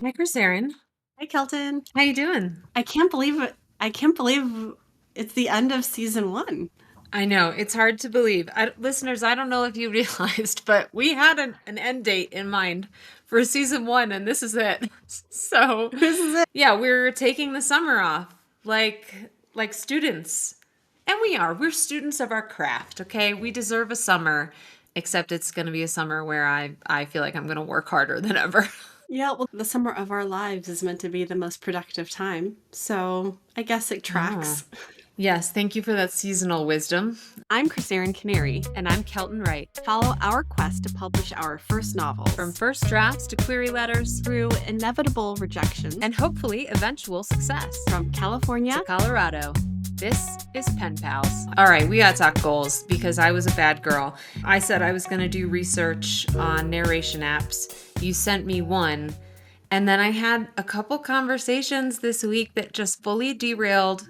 Hi, Krisserin. Hi, Kelton. How you doing? I can't believe it. I can't believe it's the end of season one. I know it's hard to believe. Listeners, I don't know if you realized, but we had an end date in mind for season one, and this is it. So, This is it. yeah, we're taking the summer off, like students, and we are. We're students of our craft. Okay, we deserve a summer, except it's going to be a summer where I feel like I'm going to work harder than ever. Yeah, well, the summer of our lives is meant to be the most productive time. So I guess it Ah, tracks. yes. Thank you for that seasonal wisdom. I'm Krisserin Canary. And I'm Kelton Wright. Follow our quest to publish our first From novels first drafts to query letters through inevitable rejection and hopefully eventual success from California. to Colorado. This is Pen Pals. All right, we gotta talk goals because I was a bad girl. I said I was gonna do research on narration apps. You sent me one. And then I had a couple conversations this week that just fully derailed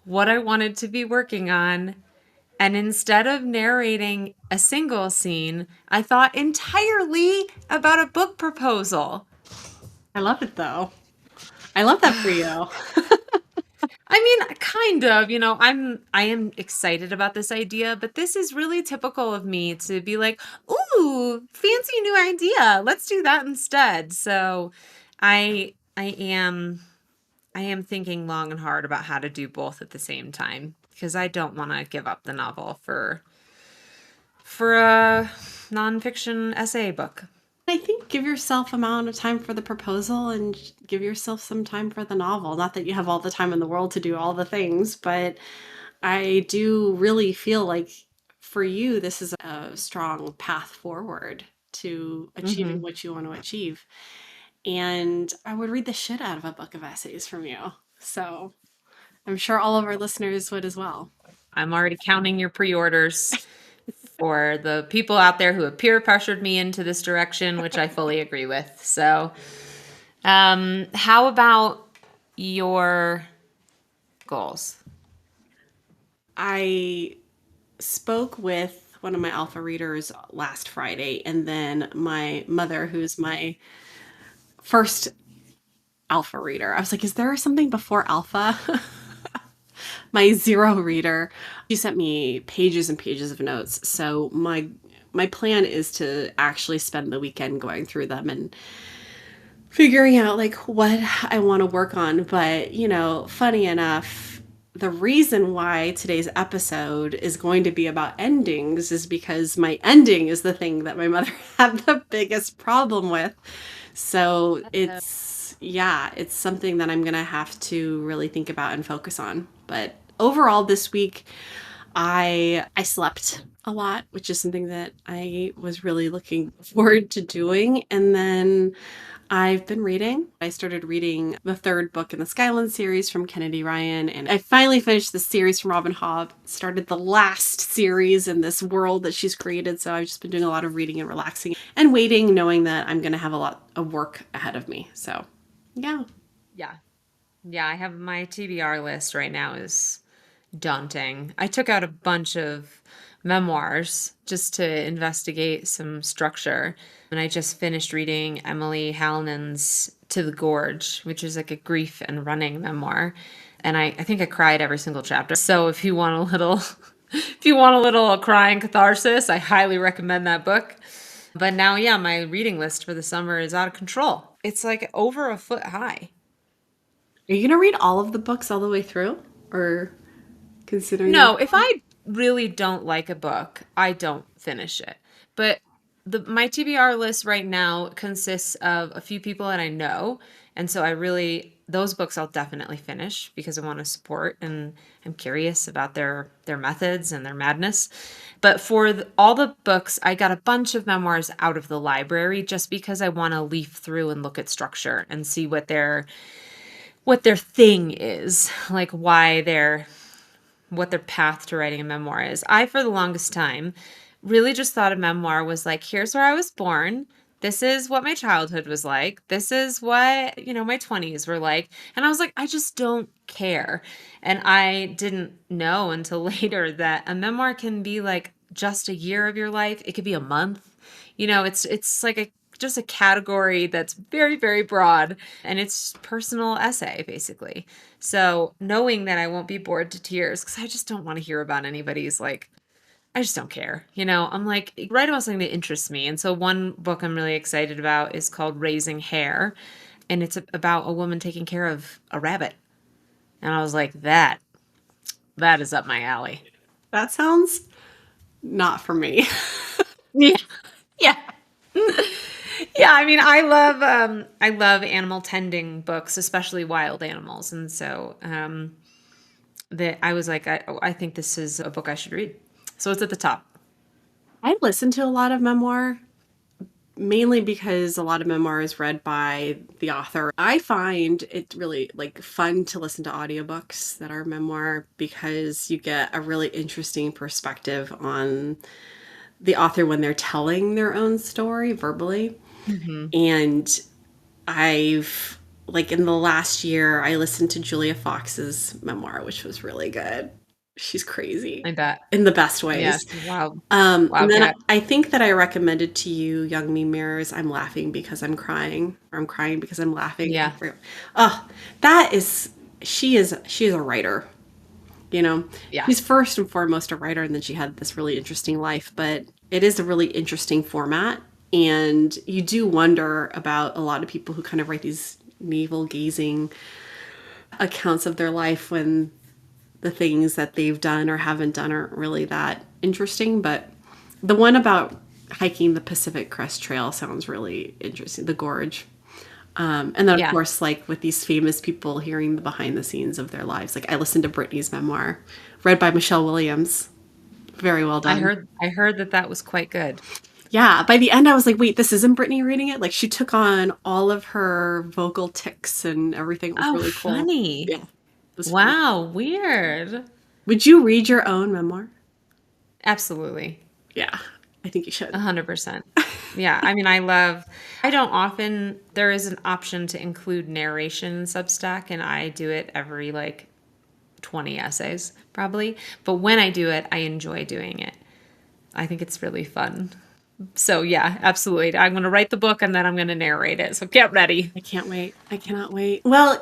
what I wanted to be working on. And instead of narrating a single scene, I thought entirely about a book proposal. I love it though. I love that for you. I mean, kind of, I am excited about this idea, but this is really typical of me to be like, "Ooh, fancy new idea. Let's do that instead." So, I am thinking long and hard about how to do both at the same time because I don't want to give up the novel for a nonfiction essay book. I think give yourself amount of time for the proposal and give yourself some time for the novel. Not that you have all the time in the world to do all the things, but I do really feel like for you, this is a strong path forward to achieving Hmm. what you want to achieve. And I would read the shit out of a book of essays from you. So I'm sure all of our listeners would as well. I'm already counting your pre-orders for the people out there who have peer pressured me into this direction, which I fully agree with. So, how about your goals? I spoke with one of my alpha readers last Friday, and then my mother, who's my first alpha reader. I was like, is there something before alpha? My zero reader. She sent me pages and pages of notes. So my plan is to actually spend the weekend going through them and figuring out like what I want to work on. But, funny enough, the reason why today's episode is going to be about endings is because my ending is the thing that my mother had the biggest problem with. So yeah, it's something that I'm going to have to really think about and focus on. But overall this week I slept a lot, which is something that I was really looking forward to doing. And then I've been reading. I started reading the third book in the Skyland series from Kennedy Ryan, and I finally finished the series from Robin Hobb. Started the last series in this world that she's created, so I've just been doing a lot of reading and relaxing and waiting, knowing that I'm going to have a lot of work ahead of me. So, yeah. Yeah. Yeah, I have my TBR list right now is daunting. I took out a bunch of memoirs just to investigate some structure. And I just finished reading Emily Hallinan's To the Gorge, which is like a grief and running memoir. And I think I cried every single chapter. So if you want a little if you want a little crying catharsis, I highly recommend that book. But now, yeah, my reading list for the summer is out of control. It's like over a foot high. Are you going to read all of the books all the way through? Or considering No, that? if I really don't like a book, I don't finish it. But my TBR list right now consists of a few people that I know, and so I really those books I'll definitely finish because I want to support and I'm curious about their methods and their madness. But for all the books, I got a bunch of memoirs out of the library just because I want to leaf through and look at structure and see what their thing is, like why they're what their path to writing a memoir is. I, for the longest time, really just thought a memoir was like, here's where I was born. This is what my childhood was like. This is what, my 20s were like. And I was like, I just don't care. And I didn't know until later that a memoir can be like just a year of your life. It could be a month. It's like just a category that's very, very broad, and it's personal essay, basically. So knowing that I won't be bored to tears, because I just don't want to hear about anybody's like, I just don't care. I'm like, write about something that interests me. And so one book I'm really excited about is called Raising Hair, and it's about a woman taking care of a rabbit. And I was like, that is up my alley. That sounds not for me. Yeah. Yeah. Yeah, I mean, I love animal tending books, especially wild animals. And so that I was like, I think this is a book I should read. So it's at the top. I listen to a lot of memoir, mainly because a lot of memoir is read by the author. I find it really like fun to listen to audiobooks that are memoir because you get a really interesting perspective on the author when they're telling their own story verbally. Hmm. And I've like in the last year I listened to Julia Fox's memoir, which was really good. She's crazy I bet. in the best Yeah, ways. she's wild. And then Wildcat. I think that I recommended to you Young Me Mirrors, I'm laughing because I'm crying, or I'm crying because I'm laughing. Yeah. Oh, that is she is a writer, you know. Yeah. She's first and foremost a writer, and then she had this really interesting life, but it is a really interesting format. And you do wonder about a lot of people who kind of write these navel gazing accounts of their life when the things that they've done or haven't done aren't really that interesting. But the one about hiking the Pacific Crest Trail sounds really interesting, the gorge. And then, of Yeah. course, like with these famous people hearing the behind the scenes of their lives. Like I listened to Britney's memoir, read by Michelle Williams. Very well done. I heard that that was quite good. Yeah, by the end, I was like, wait, this isn't Britney reading it? Like she took on all of her vocal tics and everything. It was Oh, really cool. funny. Yeah, it was fun. Wow, weird. Would you read your own memoir? Absolutely. Yeah, I think you should. 100%. Yeah, I mean, I don't often, there is an option to include narration in Substack, and I do it every like 20 essays, probably. But when I do it, I enjoy doing it. I think it's really fun. So, yeah, absolutely. I'm going to write the book and then I'm going to narrate it. So, get ready. I can't wait. I cannot wait. Well,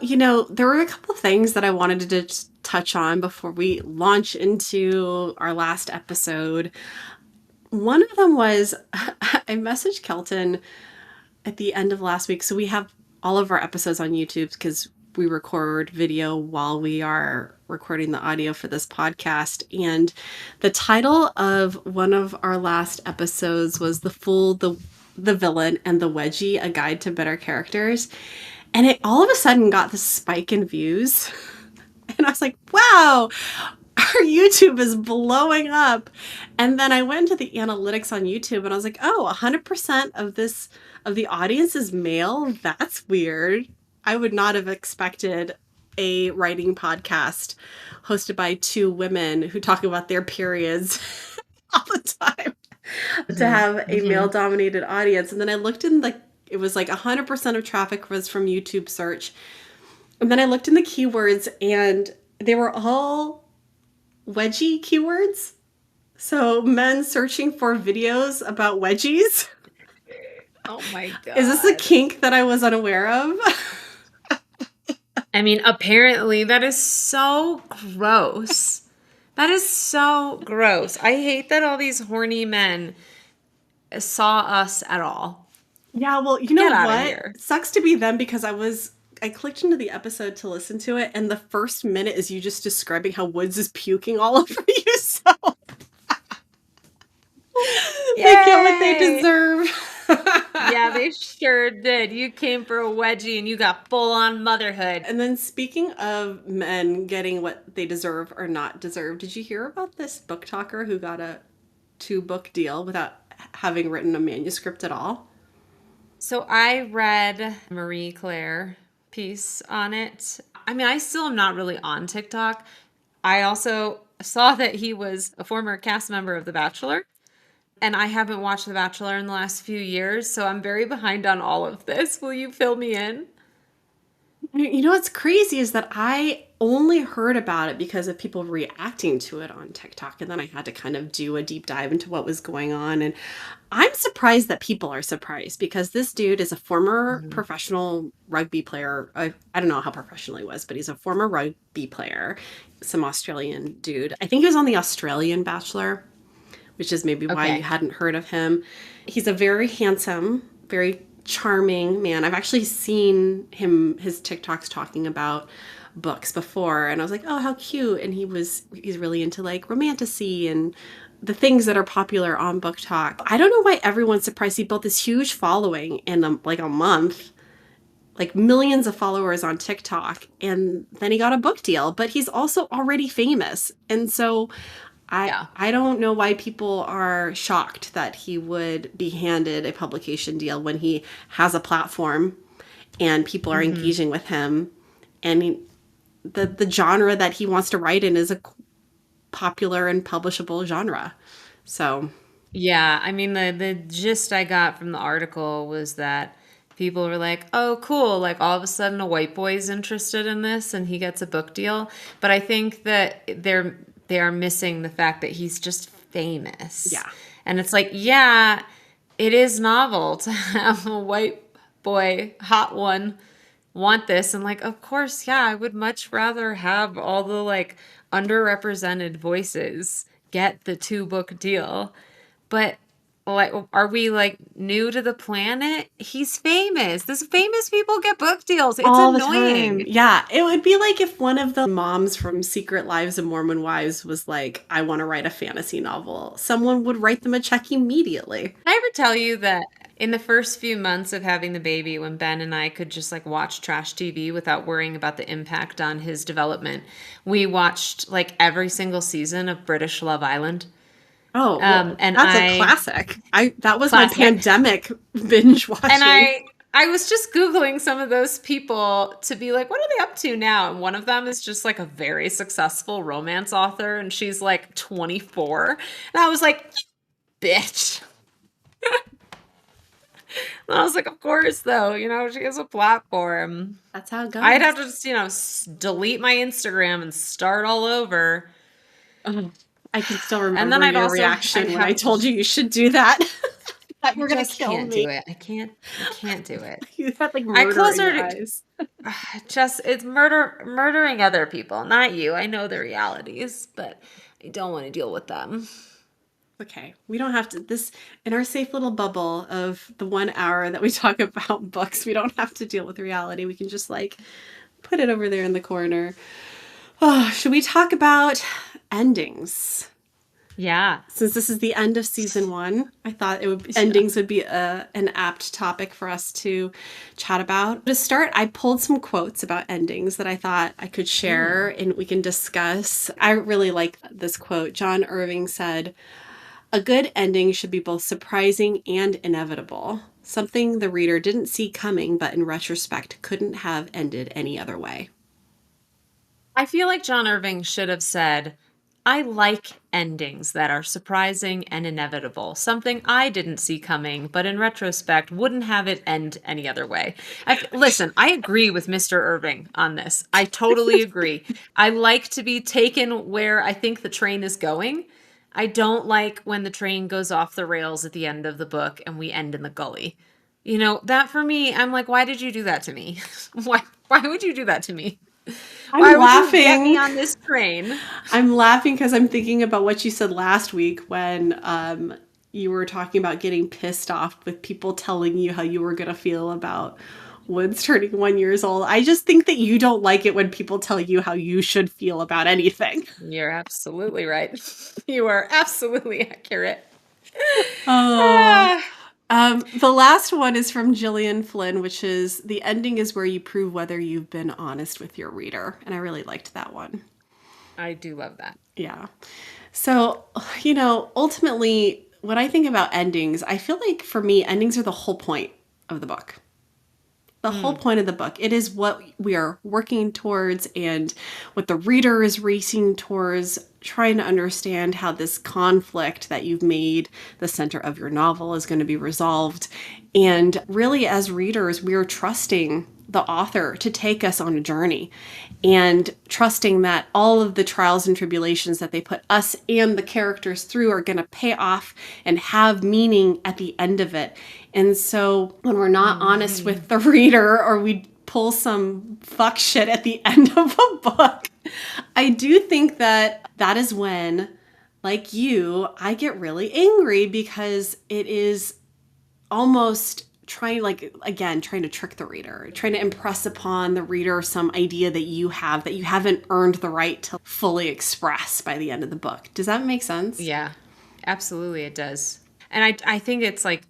there were a couple things that I wanted to just touch on before we launch into our last episode. One of them was I messaged Kelton at the end of last week. So we have all of our episodes on YouTube because we record video while we are recording the audio for this podcast. And the title of one of our last episodes was The Fool, the Villain, and the Wedgie, A Guide to Better Characters. And it all of a sudden got this spike in views. And I was like, wow, our YouTube is blowing up. And then I went to the analytics on YouTube and I was like, oh, 100% of the audience is male. That's weird. I would not have expected a writing podcast hosted by two women who talk about their periods all the time to Hmm. have a male Hmm. dominated audience. And then I looked in it was like 100% of traffic was from YouTube search. And then I looked in the keywords and they were all wedgie keywords. So men searching for videos about wedgies. Oh my Is this a God. kink that I was unaware of? I mean, apparently that is so gross. That is so gross. I hate that all these horny men saw us at all. Yeah, well, you know Get out of what? here. It sucks to be them because I clicked into the episode to listen to it, and the first minute is you just describing how Woods is puking all over you. So they get what they Yay! deserve. Yeah, they sure did. You came for a wedgie and you got full on motherhood. And then speaking of men getting what they deserve or not deserve, did you hear about this book talker who got a 2-book deal without having written a manuscript at all? So I read Marie Claire piece on it. I mean, I still am not really on TikTok. I also saw that he was a former cast member of The Bachelor, and I haven't watched The Bachelor in the last few years, so I'm very behind on all of this. Will you fill me in? You know what's crazy is that I only heard about it because of people reacting to it on TikTok. And then I had to kind of do a deep dive into what was going on. And I'm surprised that people are surprised because this dude is a former Mhm. professional rugby player. I don't know how professional he was, but he's a former rugby player, some Australian dude. I think he was on the Australian Bachelor, which is maybe why you Okay. hadn't heard of him. He's a very handsome, very charming man. I've actually seen his TikToks talking about books before, and I was like, oh, how cute. And he's really into like romantasy and the things that are popular on Book Talk. I don't know why everyone's surprised. He built this huge following in like a month, like millions of followers on TikTok, and then he got a book deal, but he's also already famous. And so Yeah. I don't know why people are shocked that he would be handed a publication deal when he has a platform and people are Hmm. engaging with him, and the genre that he wants to write in is a popular and publishable genre. So, Yeah, I mean the gist I got from the article was that people were like, "Oh, cool, like all of a sudden a white boy's interested in this and he gets a book deal." But I think that they are missing the fact that he's just famous. yeah. And it's like, yeah, it is novel to have a white boy, hot one, want this. And like, of course, yeah, I would much rather have all the like underrepresented voices get the two book deal. But like, are we like new to the planet? He's famous. This famous people get book deals. It's All the time. annoying. Yeah. It would be like if one of the moms from Secret Lives of Mormon Wives was like, I want to write a fantasy novel. Someone would write them a check immediately. Did I ever tell you that in the first few months of having the baby, when Ben and I could just like watch trash TV without worrying about the impact on his development, we watched like every single season of British Love Island. Oh, well, And that's a I classic. I That was my classic. pandemic binge And watching. I was just Googling some of those people to be like, what are they up to now? And one of them is just like a very successful romance author, and she's like 24. And I was like, bitch. And I was like, of course, though, she has a platform. That's how it I'd have goes. to just, delete my Instagram and start all over. Ugh. I can still And then remember your I'd reaction when I have, told you should do that. That I you were gonna just kill can't do me. it. I can't do it. You had like I murder in closer your to, eyes. it's murdering other people, not you. I know the realities, but I don't want to deal with them. Okay, we don't have to this in our safe little bubble of the 1 hour that we talk about books. We don't have to deal with reality. We can just like put it over there in the corner. Oh, should we talk about endings? Yeah. Since this is the end of season 1, I thought Yeah. endings would be an apt topic for us to chat about. To start, I pulled some quotes about endings that I thought I could share Mm. and we can discuss. I really like this quote. John Irving said, "A good ending should be both surprising and inevitable. Something the reader didn't see coming, but in retrospect couldn't have ended any other way." I feel like John Irving should have said, I like endings that are surprising and inevitable. Something I didn't see coming, but in retrospect wouldn't have it end any other way. Listen, I agree with Mr. Irving on this. I totally agree. I like to be taken where I think the train is going. I don't like when the train goes off the rails at the end of the book and we end in the gully. That for me, I'm like, why did you do that to me? Why would you do that to me? I'm Why would you get me laughing. on this train? I'm laughing because I'm thinking about what you said last week when you were talking about getting pissed off with people telling you how you were going to feel about Woods turning 1 years old. I just think that you don't like it when people tell you how you should feel about anything. You're absolutely right. You are absolutely accurate. Oh. Ah, The last one is from Gillian Flynn, which is the ending is where you prove whether you've been honest with your reader. And I really liked that one. I do love that. Yeah. So, ultimately, when I think about endings, I feel like for me, endings are the whole point of the book. The whole Mm. point of the book. It is what we are working towards and what the reader is racing towards, trying to understand how this conflict that you've made the center of your novel is going to be resolved. And really, as readers, we are trusting the author to take us on a journey and trusting that all of the trials and tribulations that they put us and the characters through are going to pay off and have meaning at the end of it. And so when we're not honest with the reader, or we pull some fuck shit at the end of a book, I do think that that is when, like you, I get really angry because it is almost trying, like, again, trying to trick the reader, trying to impress upon the reader some idea that you have that you haven't earned the right to fully express by the end of the book. Does that make sense? Yeah, absolutely it does. And I think it's like,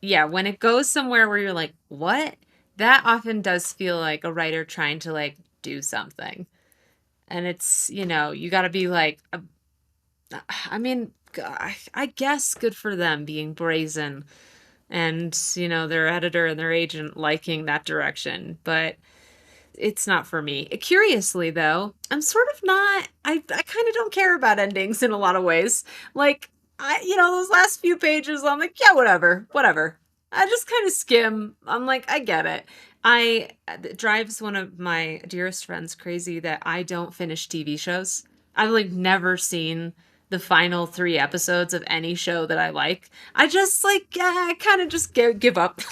yeah, when it goes somewhere where you're like, what? That often does feel like a writer trying to like do something. And it's, you got to be like, I mean, I guess good for them being brazen and, their editor and their agent liking that direction. But it's not for me. Curiously, though, I'm sort of not. I kind of don't care about endings in a lot of ways. Like, those last few pages, I'm like, yeah, whatever, whatever. I just kind of skim. I'm like, I get it. It drives one of my dearest friends crazy that I don't finish TV shows. I've like never seen the final 3 episodes of any show that I like. I just like, I kind of just give up.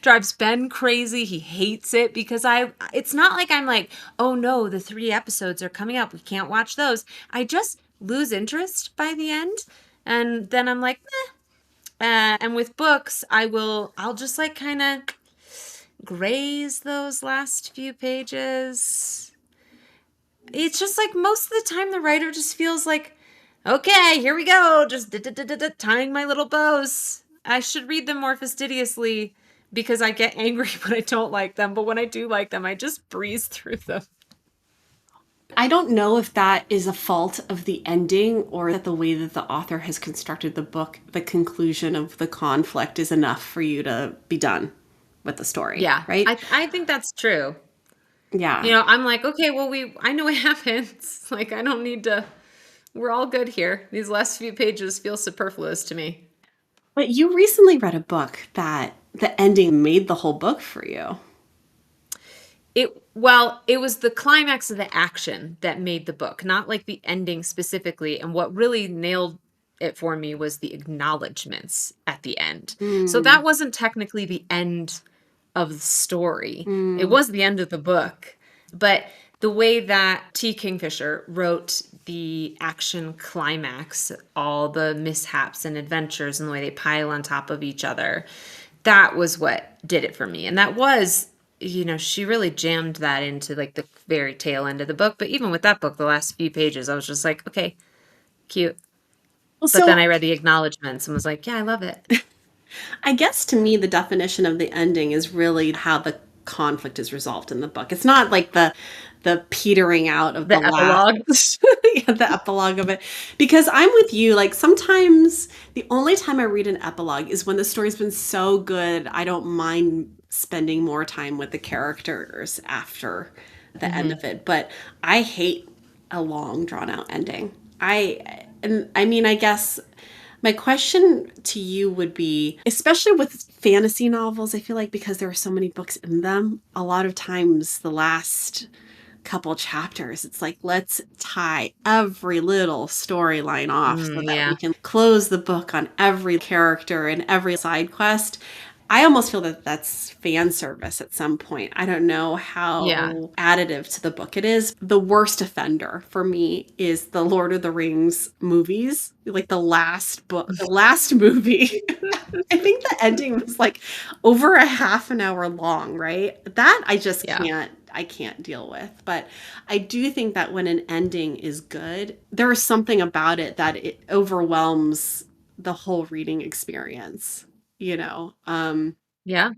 Drives Ben crazy. He hates it because it's not like I'm like, oh no, the 3 episodes are coming up. We can't watch those. I just lose interest by the end. And then I'm like, eh. And with books, I'll just like kind of graze those last few pages. It's just like most of the time the writer just feels like, okay, here we go. Just tying my little bows. I should read them more fastidiously because I get angry when I don't like them. But when I do like them, I just breeze through them. I don't know if that is a fault of the ending or that the way that the author has constructed the book, the conclusion of the conflict is enough for you to be done with the story, Yeah, right? I think that's true. Yeah. I'm like, okay, well, I know what happens. Like, I don't need to, we're all good here. These last few pages feel superfluous to me. But you recently read a book that the ending made the whole book for you. It was the climax of the action that made the book, not like the ending specifically. And what really nailed it for me was the acknowledgments at the end. So Mm, that wasn't technically the end of the story. It mm, was the end of the book. But the way that T. Kingfisher wrote the action climax, all the mishaps and adventures and the way they pile on top of each other, that was what did it for me. And that was, she really jammed that into like the very tail end of the book. But even with that book, the last few pages, I was just like, okay, cute. well, But then so I read the acknowledgments and was like, yeah, I love it. I guess to me, the definition of the ending is really how the conflict is resolved in the book. It's not like the petering out of the The epilogue. last, yeah, the epilogue of it. Because I'm with you. Like sometimes the only time I read an epilogue is when the story's been so good, I don't mind spending more time with the characters after the end Hmm. of it. But I hate a long, drawn out ending. And I mean, I guess my question to you would be, especially with fantasy novels, I feel like because there are so many books in them, a lot of times the last couple chapters, it's like, let's tie every little storyline off so that we Yeah. can close the book on every character and every side quest. I almost feel that that's fan service at some point. I don't know Yeah. how additive to the book it is. The worst offender for me is the Lord of the Rings movies, like the last book, the last movie. I think the ending was like over a half an hour long, right? That I just Yeah. can't deal with. But I do think that when an ending is good, there is something about it that it overwhelms the whole reading experience, you know. Yeah.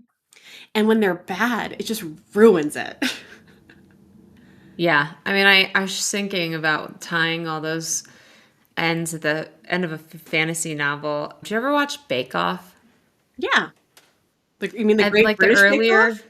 And when they're bad, it just ruins it. Yeah. I mean, I was just thinking about tying all those ends at the end of a fantasy novel. Did you ever watch Bake Off? Yeah. You mean the At Great like the British Bake earlier, Off?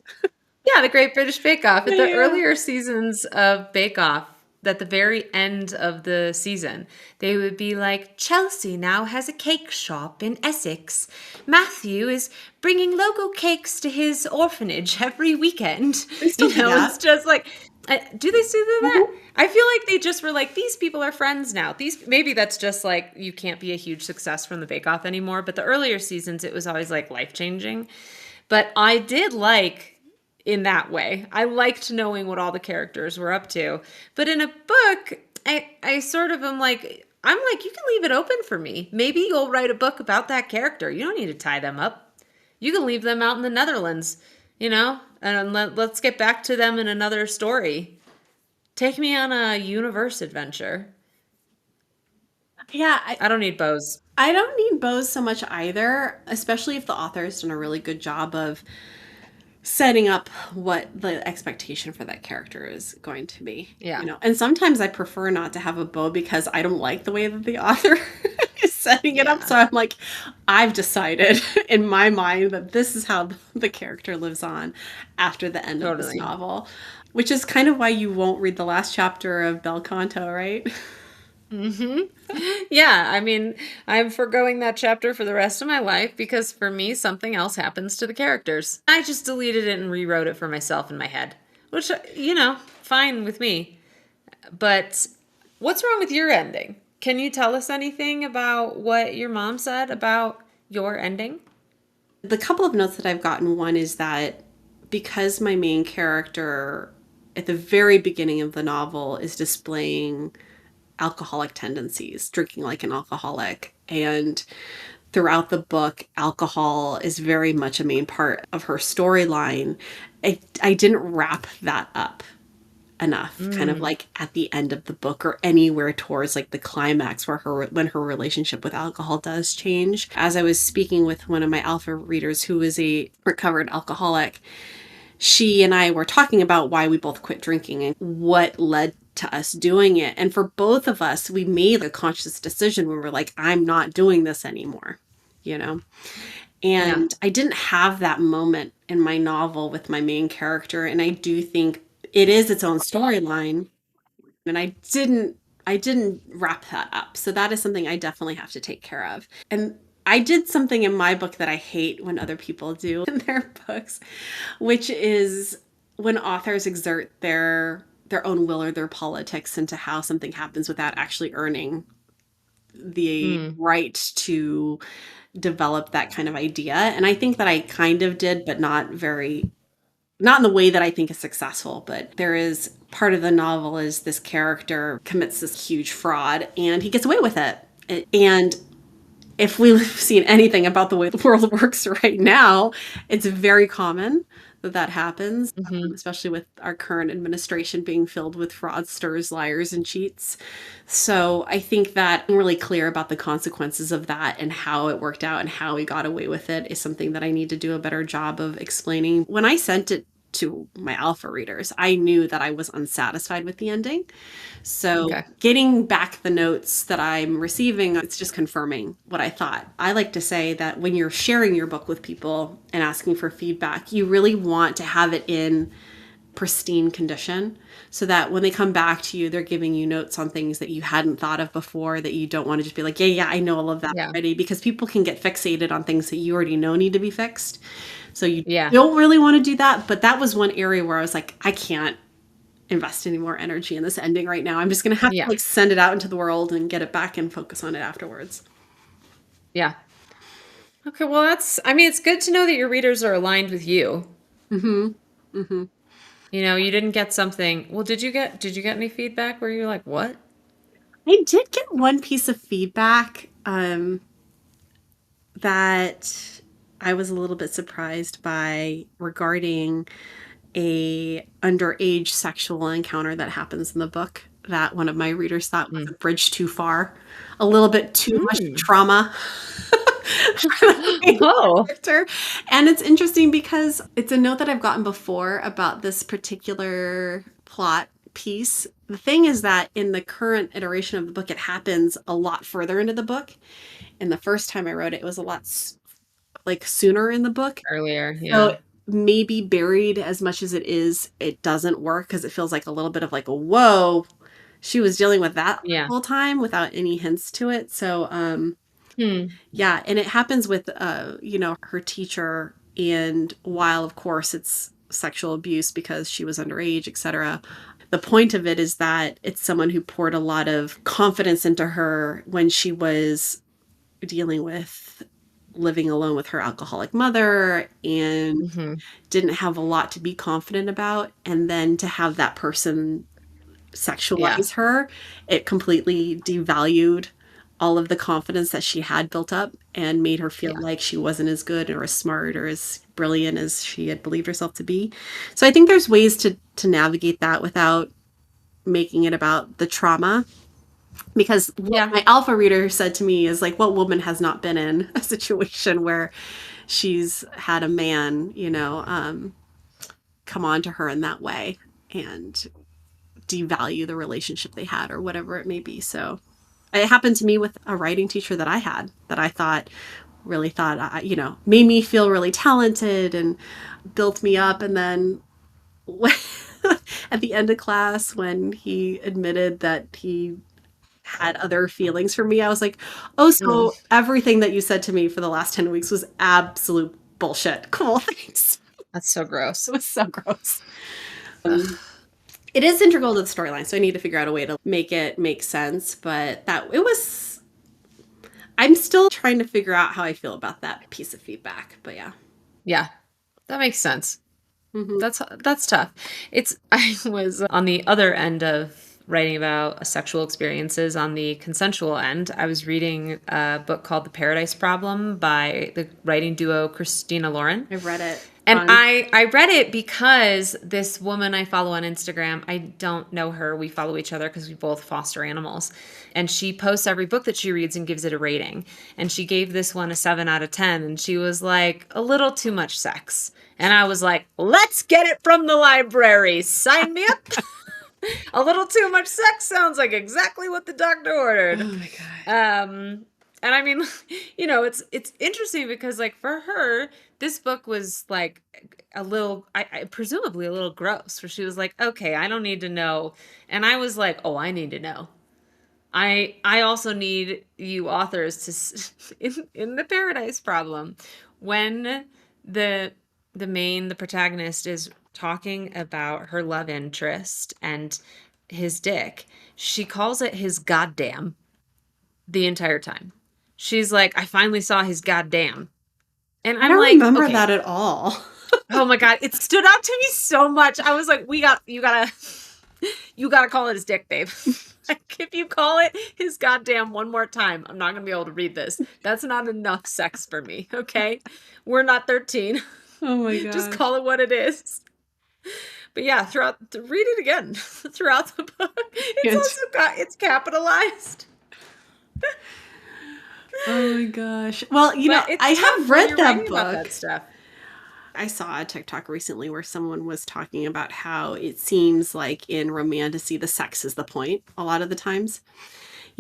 yeah, the Great British Bake Off. At Yeah, the yeah. earlier seasons of Bake Off, at the very end of the season, they would be like, Chelsea now has a cake shop in Essex. Matthew is bringing local cakes to his orphanage every weekend. They still do It's that. just like, do they still do that? Mhm. I feel like they just were like, these people are friends now. These maybe that's just like you can't be a huge success from the Bake Off anymore. But the earlier seasons, it was always like life changing. But I did like in that way. I liked knowing what all the characters were up to. But in a book, I sort of am like, I'm like, you can leave it open for me. Maybe you'll write a book about that character. You don't need to tie them up. You can leave them out in the Netherlands, and let's get back to them in another story. Take me on a universe adventure. Yeah, I don't need bows. I don't need bows so much either, especially if the author has done a really good job of setting up what the expectation for that character is going to be, Yeah, And sometimes I prefer not to have a bow because I don't like the way that the author is setting it up. yeah, So I'm like, I've decided in my mind that this is how the character lives on after the end of this totally. novel, which is kind of why you won't read the last chapter of Bel Canto, right? Hmm. Yeah, I mean, I'm foregoing that chapter for the rest of my life because for me, something else happens to the characters. I just deleted it and rewrote it for myself in my head, which, fine with me. But what's wrong with your ending? Can you tell us anything about what your mom said about your ending? The couple of notes that I've gotten, one is that because my main character at the very beginning of the novel is displaying alcoholic tendencies, drinking like an alcoholic, and throughout the book, alcohol is very much a main part of her storyline. I didn't wrap that up enough, kind of Mm, like at the end of the book or anywhere towards like the climax where when her relationship with alcohol does change. As I was speaking with one of my alpha readers who is a recovered alcoholic, she and I were talking about why we both quit drinking and what led to us doing it. And for both of us, we made a conscious decision when we're like, I'm not doing this anymore, you know? yeah, And I didn't have that moment in my novel with my main character. And I do think it is its own storyline. And I didn't wrap that up. So that is something I definitely have to take care of. And I did something in my book that I hate when other people do in their books, which is when authors exert their own will or their politics into how something happens without actually earning the mm, right to develop that kind of idea. And I think that I kind of did, but not in the way that I think is successful. But there is part of the novel is this character commits this huge fraud and he gets away with it. And if we've seen anything about the way the world works right now, it's very common that that happens, hmm, especially with our current administration being filled with fraudsters, liars, and cheats. So I think that being really clear about the consequences of that and how it worked out and how we got away with it is something that I need to do a better job of explaining. When I sent it to my alpha readers, I knew that I was unsatisfied with the ending. So, okay, getting back the notes that I'm receiving, it's just confirming what I thought. I like to say that when you're sharing your book with people and asking for feedback, you really want to have it in pristine condition so that when they come back to you, they're giving you notes on things that you hadn't thought of before that you don't want to just be like, yeah, yeah, I know all of that yeah, already, because people can get fixated on things that you already know need to be fixed. So, you yeah, don't really want to do that. But that was one area where I was like, I can't invest any more energy in this ending right now. I'm just going to have to yeah, like send it out into the world and get it back and focus on it afterwards. yeah. Okay, well, I mean, it's good to know that your readers are aligned with you. Mhm. Mhm. You didn't get something. Well, did you get any feedback where you're like, what? I did get one piece of feedback that I was a little bit surprised by regarding a underage sexual encounter that happens in the book that one of my readers thought was Mm. a bridge too far, a little bit too much Mm. trauma for the main Oh. character. And it's interesting because it's a note that I've gotten before about this particular plot piece. The thing is that in the current iteration of the book, it happens a lot further into the book. And the first time I wrote it, it was a lot like sooner in the book. Earlier, yeah. So maybe buried as much as it is, it doesn't work because it feels like a little bit of like a whoa. she was dealing with that the Yeah. whole time without any hints to it. So, Hmm. yeah, and it happens with, her teacher. And while, of course, it's sexual abuse because she was underage, etc., the point of it is that it's someone who poured a lot of confidence into her when she was dealing with living alone with her alcoholic mother and Hmm. didn't have a lot to be confident about. And then to have that person Yeah. sexualize her, it completely devalued all of the confidence that she had built up and made her feel Yeah. like she wasn't as good or as smart or as brilliant as she had believed herself to be. So I think there's ways to navigate that without making it about the trauma. Because what Yeah. my alpha reader said to me is like, what woman has not been in a situation where she's had a man, come on to her in that way and devalue the relationship they had or whatever it may be. So it happened to me with a writing teacher that I had that I thought really thought made me feel really talented and built me up. And then at the end of class, when he admitted that he had other feelings for me, I was like, oh, Mm. so everything that you said to me for the last 10 weeks was absolute bullshit. Cool, thanks. That's so It gross. was so gross. Ugh. It is integral to the storyline, so I need to figure out a way to make it make sense. But that it was, I'm still trying to figure out how I feel about that piece of feedback. But yeah. Yeah, that makes sense. Hmm. That's tough. It's I was on the other end of writing about sexual experiences on the consensual end. I was reading a book called The Paradise Problem by the writing duo Christina Lauren. I've read it. And Fun. I read it because this woman I follow on Instagram, I don't know her. We follow each other because we both foster animals. And she posts every book that she reads and gives it a rating. And she gave this one a 7 out of 10. And she was like, a little too much sex. And I was like, let's get it from the library. Sign me up. A little too much sex sounds like exactly what the doctor Oh ordered. my god. Um, and I mean, it's interesting because like for her, this book was like a little, presumably a little gross. Where she was like, okay, I don't need to know, and I was like, oh, I need to know. I also need you authors to in the Paradise Problem when the the protagonist is talking about her love interest and his dick. She calls it his goddamn the entire time. She's like, I finally saw his goddamn. And I I'm don't like, remember okay, that at all. oh my God, it stood out to me so much. I was like, you gotta call it his dick, babe. Like, if you call it his goddamn one more time, I'm not gonna be able to read this. That's not enough sex for me, okay? We're not 13. Oh my Just gosh. call it what it is. But yeah, read it again throughout the book. It's Can't. also it's capitalized. Oh my gosh. Well, But I it's tough have when read you're that writing about that book. stuff. I saw a TikTok recently where someone was talking about how it seems like in Romantasy, the sex is the point a lot of the times.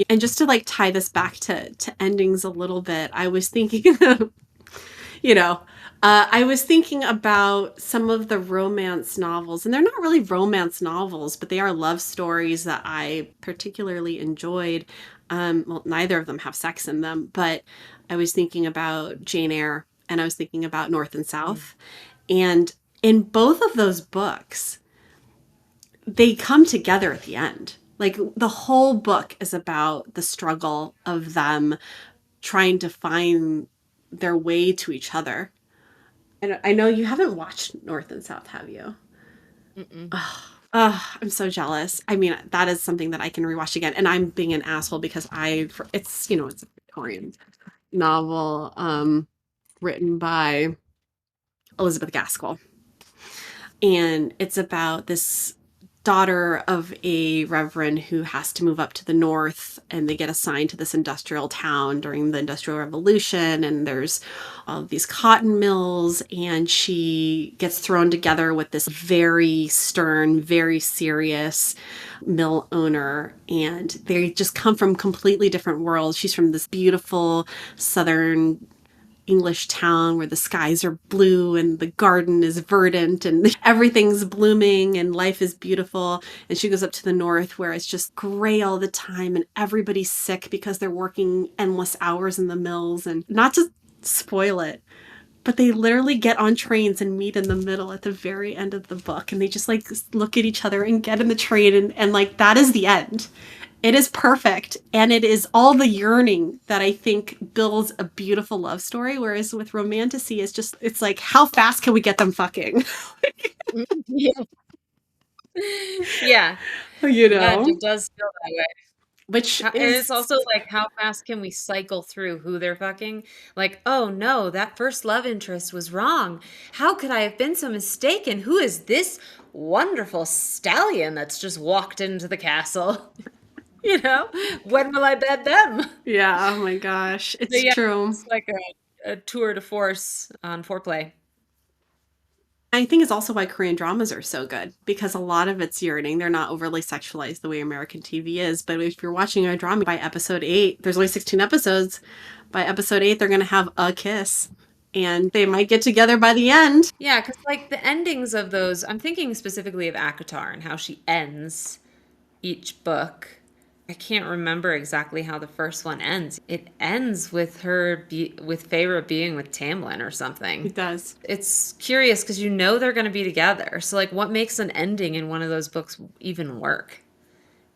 And just to like tie this back to endings a little bit, I was thinking, you know, I was thinking about some of the romance novels, and they're not really romance novels, but they are love stories that I particularly enjoyed. Well, neither of them have sex in them, but I was thinking about Jane Eyre and I was thinking about North and Mm. South. And in both of those books, they come together at the end. Like the whole book is about the struggle of them trying to find their way to each other. And I know you haven't watched North and South, have you? Mm-mm. Oh, I'm so jealous. I mean, that is something that I can rewatch again. And I'm being an asshole because it's a Victorian novel written by Elizabeth Gaskell. And it's about this daughter of a reverend who has to move up to the north, and they get assigned to this industrial town during the Industrial Revolution, and there's all of these cotton mills, and she gets thrown together with this very stern, very serious mill owner, and they just come from completely different worlds. She's from this beautiful southern, English town where the skies are blue and the garden is verdant and everything's blooming and life is beautiful. And she goes up to the north where it's just gray all the time and everybody's sick because they're working endless hours in the mills. And not to spoil it, but they literally get on trains and meet in the middle at the very end of the book. And they just like look at each other and get in the train. And like that is the end. It is perfect. And it is all the yearning that I think builds a beautiful love story. Whereas with Romantasy, it's just, it's like, how fast can we get them fucking? Yeah. Yeah. You Yeah, know? it does feel that way. Which And is, it's also like, how fast can we cycle through who they're fucking? Like, oh no, that first love interest was wrong. How could I have been so mistaken? Who is this wonderful stallion that's just walked into the castle? You know, when will I bed them? yeah, oh my gosh. So It's yeah, true. it's like a tour de force on foreplay. I think it's also why Korean dramas are so good because a lot of it's yearning. They're not overly sexualized the way American TV is. But if you're watching a drama by episode 8, there's only 16 episodes. By episode 8, they're going to have a kiss and they might get together by the end. Yeah, because like the endings of those, I'm thinking specifically of Akatar and how she ends each book. I can't remember exactly how the first one ends. It ends with with Feyre being with Tamlin or something. It does. It's curious because you know they're going to be together. So like, what makes an ending in one of those books even work?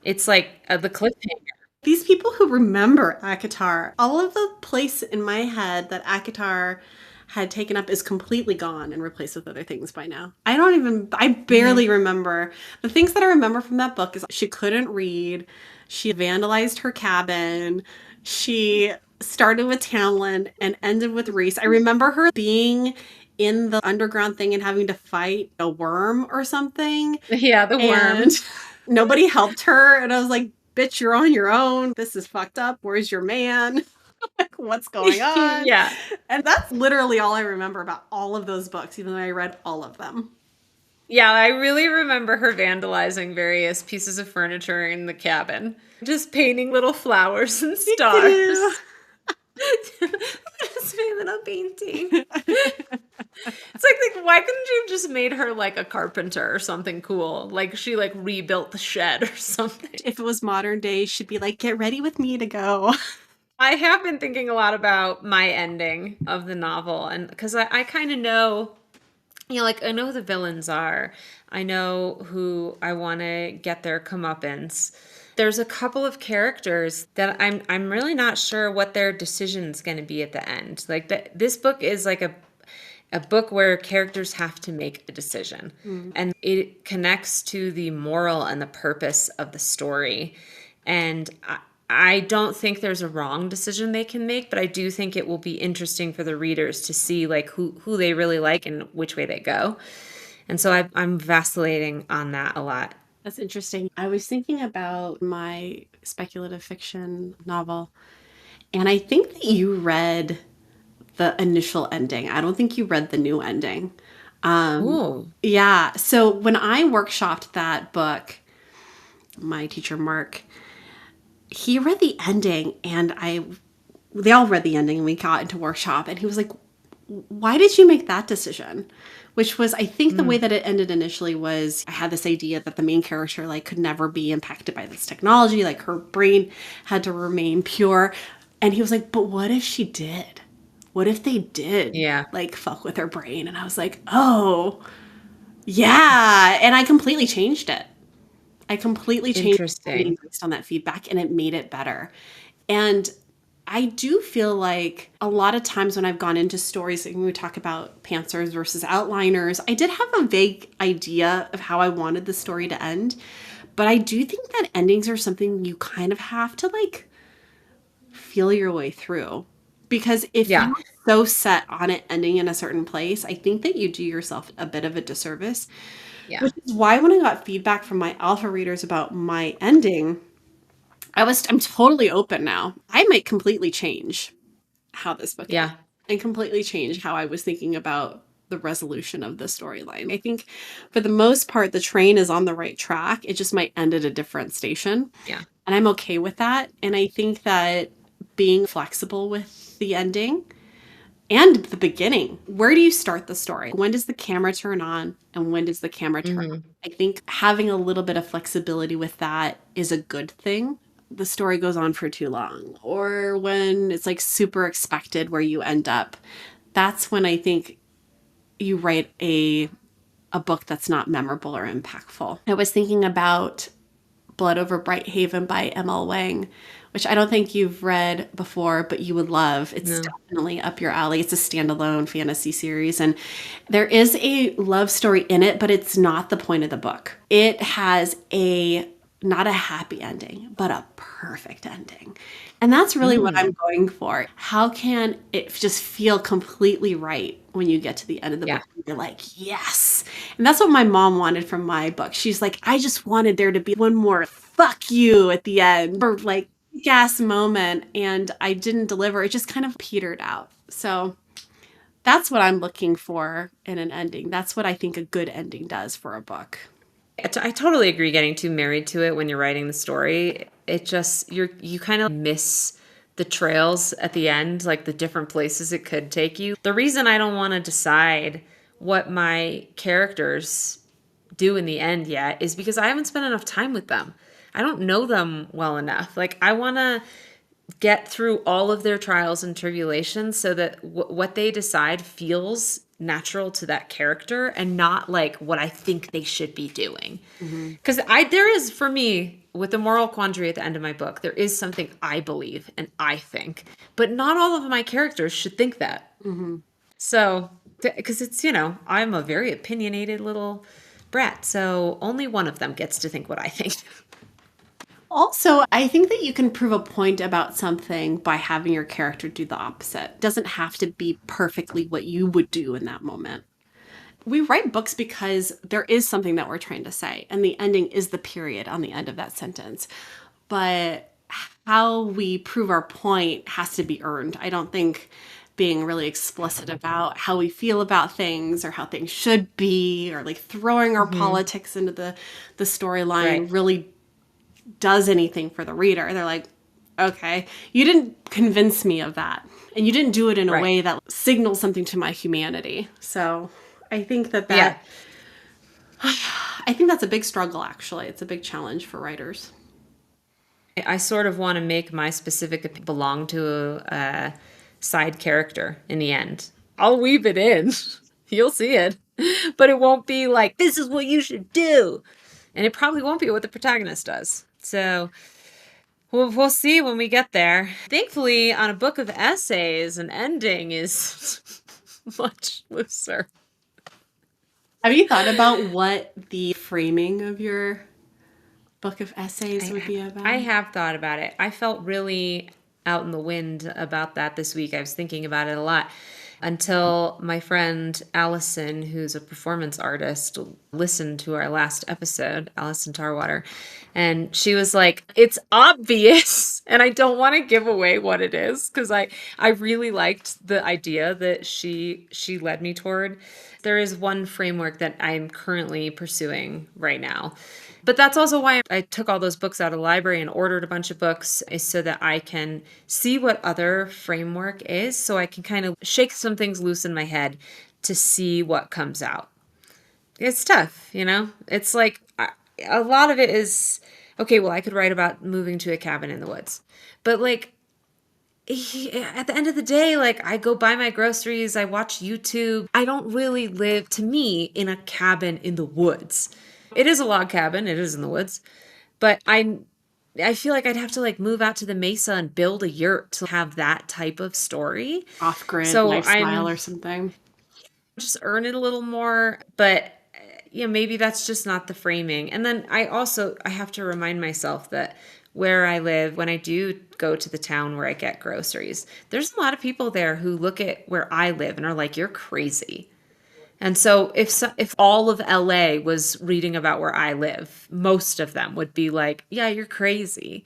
It's like the cliffhanger. These people who remember Akatar, all of the place in my head that Akatar had taken up is completely gone and replaced with other things by now. I Mhm. barely remember. The things that I remember from that book is she couldn't read, she vandalized her cabin, she started with Tamlin and ended with Reese. I remember her being in the underground thing and having to fight a worm or something Yeah, the and worm. nobody helped her. And I was like, bitch, you're on your own. This is fucked up. Where's your man? Like, what's going on? Yeah. And that's literally all I remember about all of those books, even though I read all of them. Yeah, I really remember her vandalizing various pieces of furniture in the cabin, just painting little flowers and Me too. stars. Just my little painting. It's like, why couldn't you have just made her like a carpenter or something cool? Like she like rebuilt the shed or something. If it was modern day, she'd be like, get ready with me to go. I have been thinking a lot about my ending of the novel, and because I kind of know, you know, like I know who the villains are. I know who I want to get their comeuppance. There's a couple of characters that I'm really not sure what their decision's going to be at the end. Like this book is like a book where characters have to make a decision, Mm. and it connects to the moral and the purpose of the story. And I don't think there's a wrong decision they can make, but I do think it will be interesting for the readers to see like who they really like and which way they go. And so I'm vacillating on that a lot. That's interesting. I was thinking about my speculative fiction novel, and I think that you read the initial ending. I don't think you read the new ending. Ooh. Yeah. So when I workshopped that book, my teacher Mark, he read the ending and they all read the ending and we got into workshop and he was like, why did you make that decision? Which was, I think the way Mm. that it ended initially was I had this idea that the main character like could never be impacted by this technology. Like her brain had to remain pure. And he was like, but what if she did? What if they did Yeah. like fuck with her brain? And I was like, oh, yeah. And I completely changed it. I completely changed the ending Interesting. based on that feedback and it made it better. And I do feel like a lot of times when I've gone into stories, like when we talk about pantsers versus outliners, I did have a vague idea of how I wanted the story to end. But I do think that endings are something you kind of have to like feel your way through. Because if Yeah. you're so set on it ending in a certain place, I think that you do yourself a bit of a disservice. Yeah. Which is why when I got feedback from my alpha readers about my ending, I'm totally open now. I might completely change how this book ends Yeah. and completely change how I was thinking about the resolution of the storyline. I think for the most part the train is on the right track. It just might end at a different station. Yeah. And I'm okay with that. And I think that being flexible with the ending and the beginning. Where do you start the story? When does the camera turn on and when does the camera turn off? Mhm. I think having a little bit of flexibility with that is a good thing. The story goes on for too long, or when it's like super expected where you end up, that's when I think you write a book that's not memorable or impactful. I was thinking about Blood Over Bright Haven by M.L. Wang, which I don't think you've read before, but you would love. It's No. definitely up your alley. It's a standalone fantasy series, and there is a love story in it, but it's not the point of the book. It has a not a happy ending, but a perfect ending. And that's really what I'm Mm. going for. How can it just feel completely right when you get to the end of the Yeah. book? And you're like, yes. And that's what my mom wanted from my book. She's like, I just wanted there to be one more fuck you at the end, or like gas moment. And I didn't deliver. It just kind of petered out. So that's what I'm looking for in an ending. That's what I think a good ending does for a book. I totally agree getting too married to it when you're writing the story. It just you kind of miss the trails at the end, like the different places it could take you. The reason I don't want to decide what my characters do in the end yet is because I haven't spent enough time with them. I don't know them well enough. Like I want to get through all of their trials and tribulations so that what they decide feels natural to that character and not like what I think they should be doing. Mm-hmm. Because I there is for me with the moral quandary at the end of my book, there is something I believe and I think, but not all of my characters should think that. Mm-hmm. So because it's I'm a very opinionated little brat, so only one of them gets to think what I think. Also, I think that you can prove a point about something by having your character do the opposite. It doesn't have to be perfectly what you would do in that moment. We write books because there is something that we're trying to say, and the ending is the period on the end of that sentence. But how we prove our point has to be earned. I don't think being really explicit about how we feel about things or how things should be, or like throwing our Hmm. politics into the storyline Right. really does anything for the reader. They're like, okay, you didn't convince me of that. And you didn't do it in a Right. way that signals something to my humanity. So I think that Yeah. I think that's a big struggle, actually. It's a big challenge for writers. I sort of want to make my specific belong to a side character in the end. I'll weave it in. You'll see it. But it won't be like, this is what you should do. And it probably won't be what the protagonist does. So we'll see when we get there. Thankfully, on a book of essays, an ending is much looser. Have you thought about what the framing of your book of essays would I be I about? have thought about it. I felt really out in the wind about that this week. I was thinking about it a lot until my friend Allison, who's a performance artist, listened to our last episode, Allison Tarwater, and she was like, "It's obvious." And I don't want to give away what it is because I really liked the idea that she led me toward. There is one framework that I'm currently pursuing right now. But that's also why I took all those books out of the library and ordered a bunch of books is so that I can see what other framework is so I can kind of shake some things loose in my head to see what comes out. It's tough, you know? It's like a lot of it is okay, well, I could write about moving to a cabin in the woods. But like at the end of the day, like I go buy my groceries, I watch YouTube. I don't really live, to me, in a cabin in the woods. It is a log cabin, it is in the woods, but I feel like I'd have to like move out to the mesa and build a yurt to have that type of story. Off grid So lifestyle I'm or something? just earn it a little more, but maybe that's just not the framing. And then I have to remind myself that where I live, when I do go to the town where I get groceries, there's a lot of people there who look at where I live and are like, "You're crazy." And so if all of LA was reading about where I live, most of them would be like, "Yeah, you're crazy."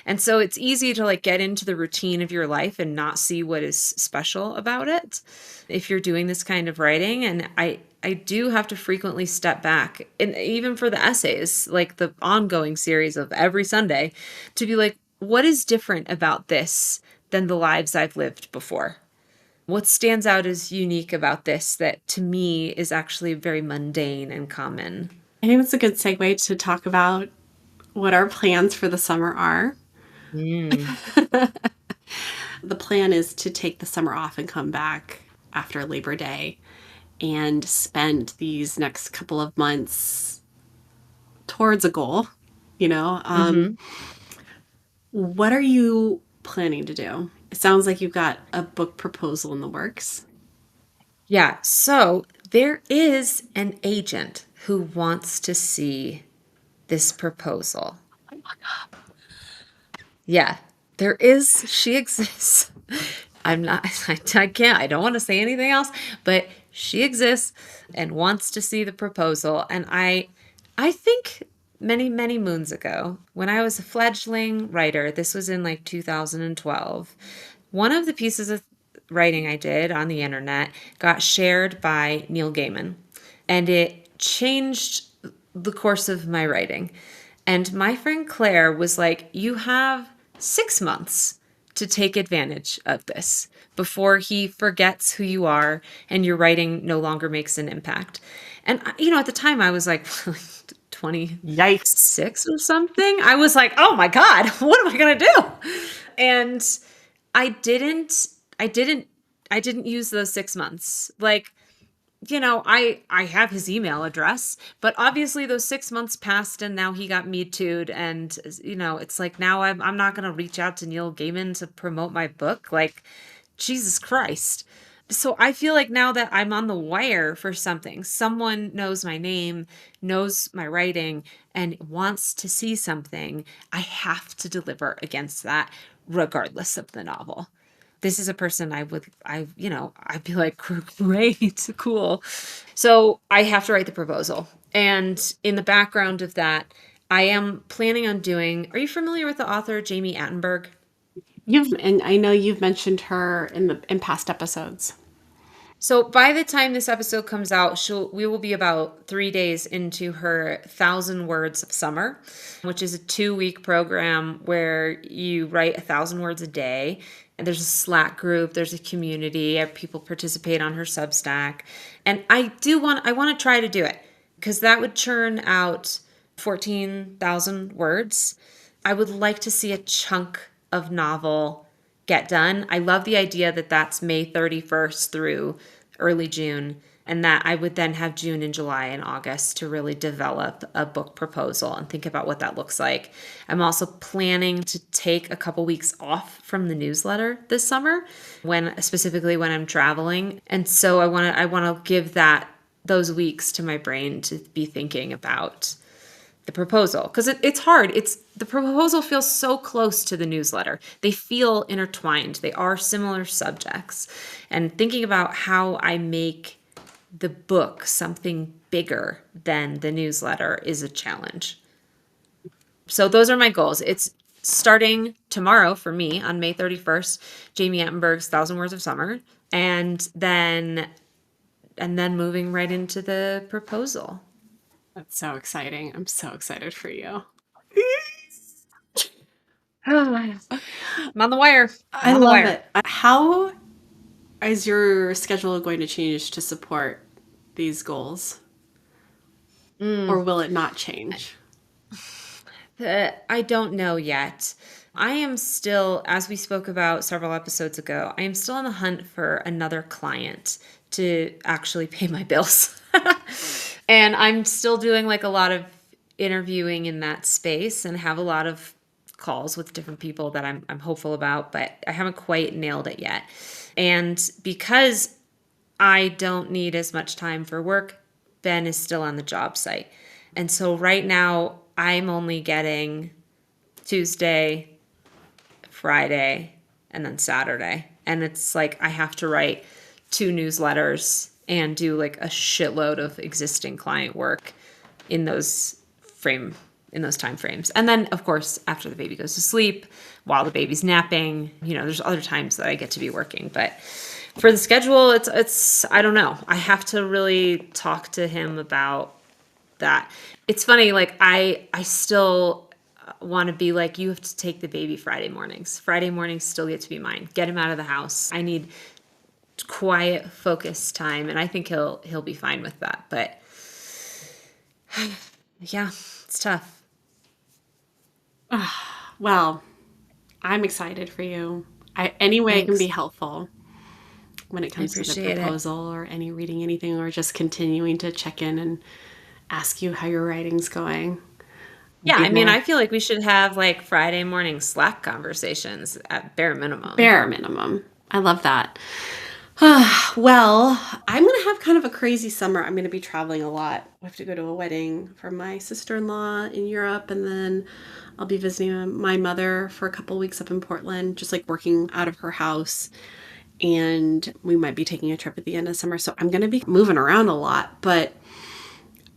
And so it's easy to like get into the routine of your life and not see what is special about it if you're doing this kind of writing. And I do have to frequently step back, and even for the essays, like the ongoing series of every Sunday, to be like, what is different about this than the lives I've lived before? What stands out as unique about this that to me is actually very mundane and common? I think it's a good segue to talk about what our plans for the summer are. Mm. The plan is to take the summer off and come back after Labor Day and spend these next couple of months towards a goal. You know, Hmm. what are you planning to do? It sounds like you've got a book proposal in the works. Yeah. So there is an agent who wants to see this proposal. Yeah, there is. She exists. I'm not, I can't, I don't want to say anything else, but she exists and wants to see the proposal. And I think many, many moons ago, when I was a fledgling writer, this was in like 2012, one of the pieces of writing I did on the internet got shared by Neil Gaiman, and it changed the course of my writing. And my friend Claire was like, "You have 6 months to take advantage of this before he forgets who you are and your writing no longer makes an impact." And, at the time I was like 26 or something. I was like, "Oh my God, what am I going to do?" And I didn't, I didn't, I didn't use those 6 months. Like, I have his email address, but obviously those 6 months passed and now he got me too'd. And, it's like now I'm not going to reach out to Neil Gaiman to promote my book. Like, Jesus Christ. So I feel like now that I'm on the wire for something, someone knows my name, knows my writing, and wants to see something, I have to deliver against that, regardless of the novel. This is a person I'd be like, great, cool. So I have to write the proposal. And in the background of that, I am planning on doing, are you familiar with the author Jamie Attenberg? And I know you've mentioned her in past episodes. So by the time this episode comes out, we will be about 3 days into her 1,000 Words of Summer, which is a 2-week program where you write 1,000 words a day. And there's a Slack group, there's a community, people participate on her Substack. And I want to try to do it because that would churn out 14,000 words. I would like to see a chunk of novel get done. I love the idea that that's May 31st through early June, and that I would then have June and July and August to really develop a book proposal and think about what that looks like. I'm also planning to take a couple weeks off from the newsletter this summer, specifically when I'm traveling. And so I want to give those weeks to my brain to be thinking about the proposal because it's hard. It's the proposal feels so close to the newsletter. They feel intertwined. They are similar subjects. And thinking about how I make the book something bigger than the newsletter is a challenge. So those are my goals. It's starting tomorrow for me on May 31st, Jamie Attenberg's 1,000 Words of Summer, and then moving right into the proposal. That's so exciting. I'm so excited for you. I'm on the wire. I'm I on the love wire. it. How is your schedule going to change to support these goals? Mm. Or will it not change? I don't know yet. I am still, as we spoke about several episodes ago, I am still on the hunt for another client to actually pay my bills. And I'm still doing like a lot of interviewing in that space and have a lot of calls with different people that I'm hopeful about, but I haven't quite nailed it yet. And because I don't need as much time for work, Ben is still on the job site. And so right now I'm only getting Tuesday, Friday, and then Saturday. And it's like I have to write 2 newsletters and do like a shitload of existing client work in those frame in those time frames. And then of course after the baby goes to sleep, while the baby's napping, there's other times that I get to be working. But for the schedule, it's I don't know. I have to really talk to him about that. It's funny, like I still want to be like, you have to take the baby Friday mornings. Friday mornings still get to be mine. Get him out of the house. I need quiet, focused time, and I think he'll be fine with that. But yeah, it's tough. Well, I'm excited for you. Any way I can be Thanks. helpful when it I comes to the appreciate it. proposal or any reading anything or just continuing to check in and ask you how your writing's going. Yeah, Be I mean, there. I feel like we should have like Friday morning Slack conversations at bare minimum. Bare minimum. I love that. Well, I'm going to have kind of a crazy summer. I'm going to be traveling a lot. I have to go to a wedding for my sister-in-law in Europe, and then I'll be visiting my mother for a couple weeks up in Portland, just like working out of her house. And we might be taking a trip at the end of summer. So I'm going to be moving around a lot, but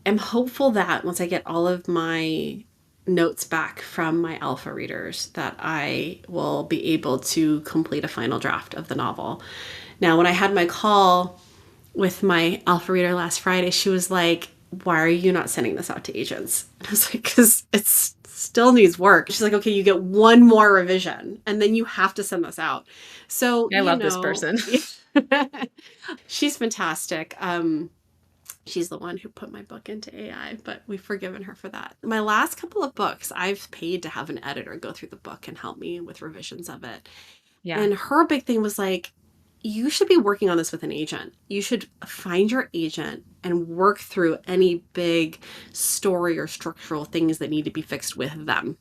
I'm hopeful that once I get all of my notes back from my alpha readers that I will be able to complete a final draft of the novel. Now, when I had my call with my alpha reader last Friday, she was like, "Why are you not sending this out to agents?" And I was like, "Because it still needs work." She's like, "Okay, you get one more revision and then you have to send this out." So, I love this person. she's fantastic. She's the one who put my book into AI, but we've forgiven her for that. My last couple of books, I've paid to have an editor go through the book and help me with revisions of it. Yeah. And her big thing was like, you should be working on this with an agent. You should find your agent and work through any big story or structural things that need to be fixed with them.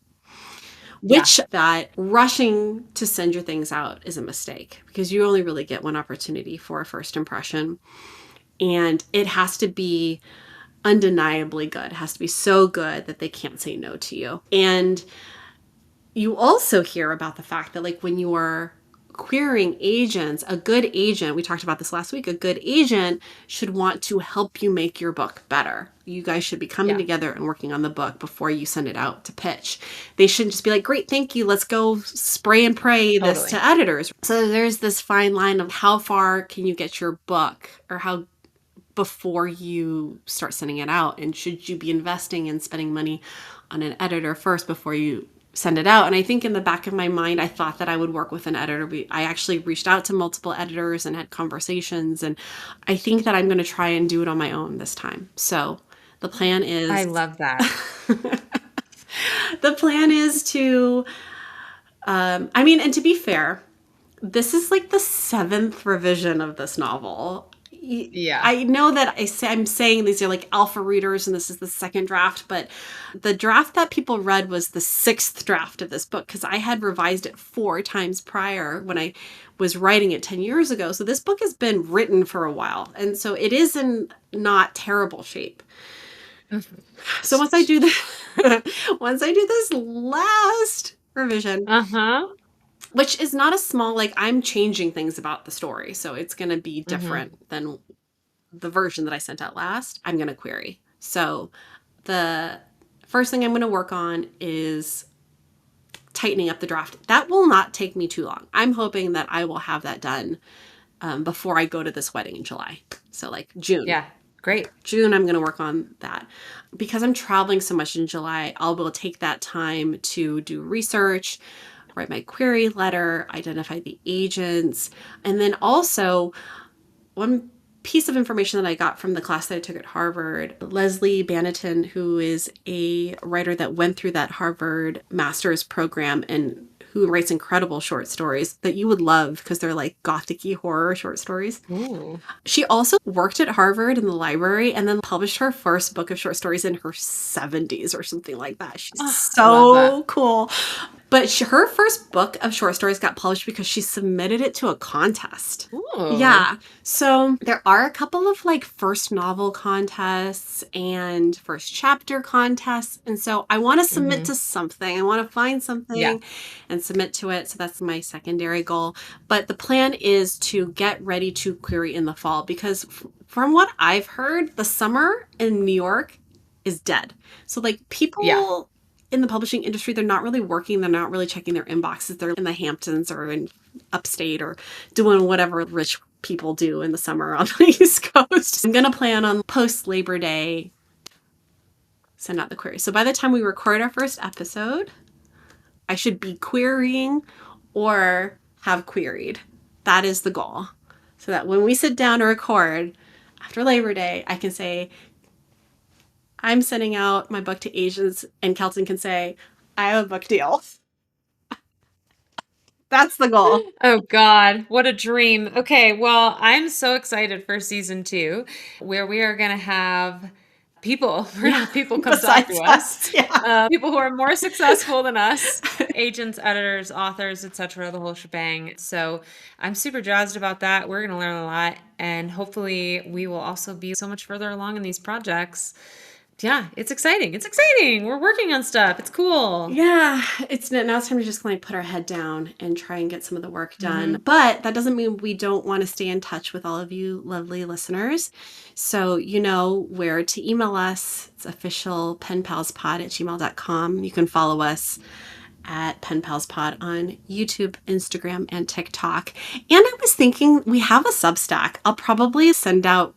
Yeah. Which that rushing to send your things out is a mistake because you only really get one opportunity for a first impression. And it has to be undeniably good. It has to be so good that they can't say no to you. And you also hear about the fact that, like, when you are querying agents, a good agent, we talked about this last week, a good agent should want to help you make your book better. You guys should be coming Yeah. together and working on the book before you send it out to pitch. They shouldn't just be like, "Great, thank you, let's go spray and pray this Totally. to editors." So there's this fine line of how far can you get your book, or how before you start sending it out, and should you be investing and spending money on an editor first before you send it out. And I think in the back of my mind I thought that I would work with an editor. I actually reached out to multiple editors and had conversations, and I think that I'm going to try and do it on my own this time. So the plan I is love that. the plan is to I mean, and to be fair, this is like the seventh revision of this novel. Yeah. I know that I'm saying these are like alpha readers and this is the second draft, but the draft that people read was the sixth draft of this book because I had revised it 4 times prior when I was writing it 10 years ago. So this book has been written for a while. And so it is in not terrible shape. So once I do once I do this last revision, Uh-huh. which is not a small, like, I'm changing things about the story, so it's going to be Mm-hmm. different than the version that I sent out last. I'm going to query. So the first thing I'm going to work on is tightening up the draft. That will not take me too long. I'm hoping that I will have that done before I go to this wedding in July. So like June. Yeah. Great. June, I'm going to work on that. Because I'm traveling so much in July, I'll be able to take that time to do research, write my query letter, identify the agents, and then also one piece of information that I got from the class that I took at Harvard, Leslie Banneton, who is a writer that went through that Harvard master's program and who writes incredible short stories that you would love because they're like gothic-y horror short stories. Ooh. She also worked at Harvard in the library and then published her first book of short stories in her 70s or something like that. She's Oh, I love that. so cool. But her first book of short stories got published because she submitted it to a contest. Ooh. Yeah. So there are a couple of like first novel contests and first chapter contests. And so I want to submit Mm-hmm. to something. I want to find Yeah. something and submit to it. So that's my secondary goal. But the plan is to get ready to query in the fall because from what I've heard, the summer in New York is dead. So like Yeah. people in the publishing industry, they're not really working. They're not really checking their inboxes. They're in the Hamptons or in upstate or doing whatever rich people do in the summer on the East Coast. I'm going to plan on post Labor Day, send out the query. So by the time we record our first episode, I should be querying or have queried. That is the goal. so that when we sit down to record after Labor Day, I can say, I'm sending out my book to Asians, and Kelton can say, I have a book deal. That's the goal. Oh God, what a dream. Okay, well, I'm so excited for season 2, where we are gonna have people. We're gonna Yeah. have people come talk Besides to us. us. Yeah. People who are more successful than us, agents, editors, authors, etc., the whole shebang. So I'm super jazzed about that. We're gonna learn a lot, and hopefully we will also be so much further along in these projects. Yeah, it's exciting. It's exciting. We're working on stuff. It's cool. Yeah, it's now it's time to just put our head down and try and get some of the work done. Mhm. But that doesn't mean we don't want to stay in touch with all of you lovely listeners. So you know where to email us. It's official penpalspod@gmail.com. You can follow us at penpalspod on YouTube, Instagram, and TikTok. And I was thinking we have a Substack. I'll probably send out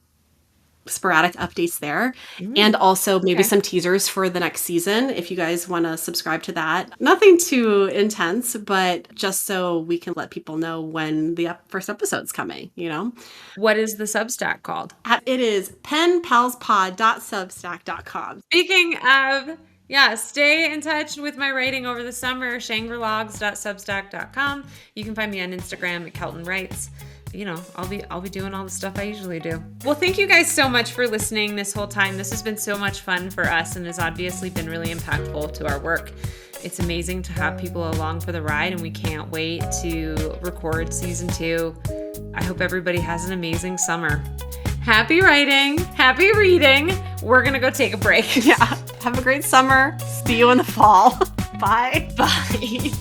sporadic updates there, and also maybe Okay. some teasers for the next season if you guys want to subscribe to that. Nothing too intense, but just so we can let people know when the first episode's coming, you know? What is the Substack called? It is penpalspod.substack.com. Speaking of, yeah, stay in touch with my writing over the summer, shangrilogs.substack.com. You can find me on Instagram at Kelton Writes. You know, I'll be doing all the stuff I usually do. Well, thank you guys so much for listening this whole time. This has been so much fun for us and has obviously been really impactful to our work. It's amazing to have people along for the ride, and we can't wait to record season 2. I hope everybody has an amazing summer. Happy writing, happy reading. We're gonna go take a break. Yeah. Have a great summer. See you in the fall. Bye. Bye.